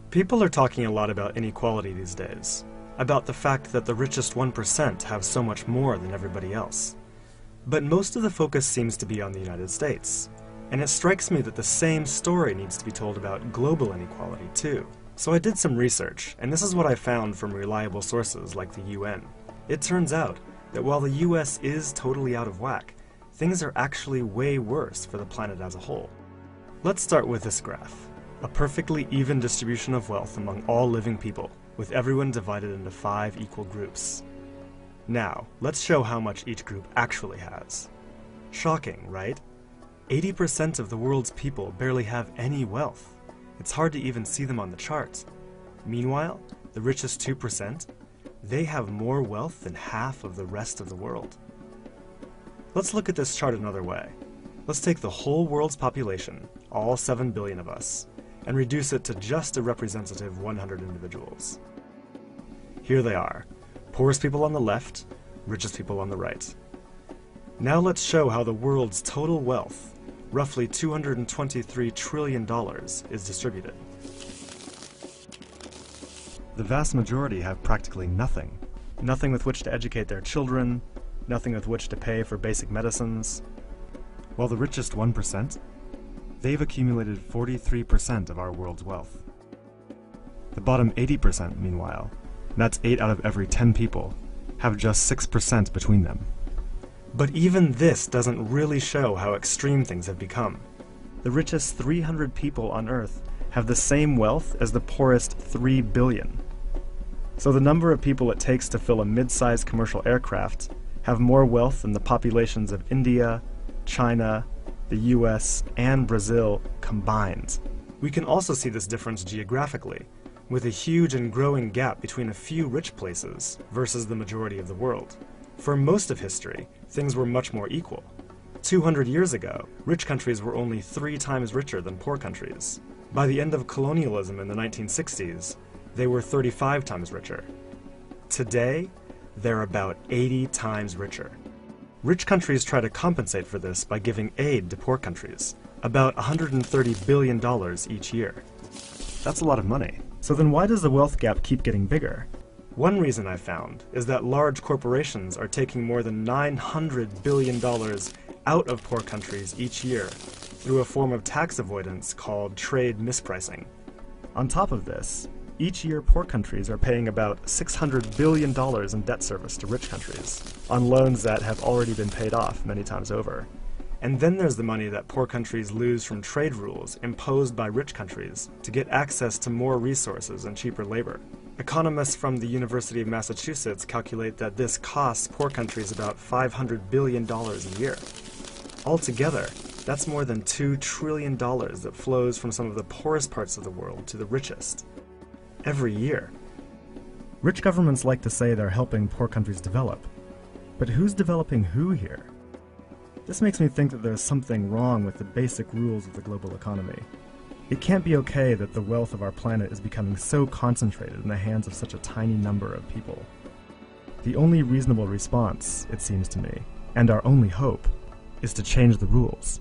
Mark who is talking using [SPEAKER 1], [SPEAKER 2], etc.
[SPEAKER 1] People are talking a lot about inequality these days, about the fact that the richest 1% have so much more than everybody else. But most of the focus seems to be on the United States, and it strikes me that the same story needs to be told about global inequality too. So I did some research, and this is what I found from reliable sources like the UN. It turns out that while the US is totally out of whack, things are actually way worse for the planet as a whole. Let's start with this graph. A perfectly even distribution of wealth among all living people, with everyone divided into 5 equal groups. Now, let's show how much each group actually has. Shocking, right? 80% of the world's people barely have any wealth. It's hard to even see them on the charts. Meanwhile, the richest 2%, they have more wealth than half of the rest of the world. Let's look at this chart another way. Let's take the whole world's population, all 7 billion of us, and reduce it to just a representative 100 individuals. Here they are, poorest people on the left, richest people on the right. Now let's show how the world's total wealth, roughly $223 trillion, is distributed. The vast majority have practically nothing. Nothing with which to educate their children, nothing with which to pay for basic medicines. While the richest 1%, they've accumulated 43% of our world's wealth. The bottom 80%, meanwhile, that's 8 out of every 10 people, have just 6% between them. But even this doesn't really show how extreme things have become. The richest 300 people on Earth have the same wealth as the poorest 3 billion. So the number of people it takes to fill a mid-sized commercial aircraft have more wealth than the populations of India, China, the US, and Brazil combined. We can also see this difference geographically, with a huge and growing gap between a few rich places versus the majority of the world. For most of history, things were much more equal. 200 years ago, rich countries were only 3 times richer than poor countries. By the end of colonialism in the 1960s, they were 35 times richer. Today, they're about 80 times richer. Rich countries try to compensate for this by giving aid to poor countries, about $130 billion each year. That's a lot of money. So then why does the wealth gap keep getting bigger? One reason I found is that large corporations are taking more than $900 billion out of poor countries each year through a form of tax avoidance called trade mispricing. On top of this, each year poor countries are paying about $600 billion in debt service to rich countries, on loans that have already been paid off many times over. And then there's the money that poor countries lose from trade rules imposed by rich countries to get access to more resources and cheaper labor. Economists from the University of Massachusetts calculate that this costs poor countries about $500 billion a year. Altogether, that's more than $2 trillion that flows from some of the poorest parts of the world to the richest. Every year. Rich governments like to say they're helping poor countries develop. But who's developing who here? This makes me think that there's something wrong with the basic rules of the global economy. It can't be okay that the wealth of our planet is becoming so concentrated in the hands of such a tiny number of people. The only reasonable response, it seems to me, and our only hope, is to change the rules.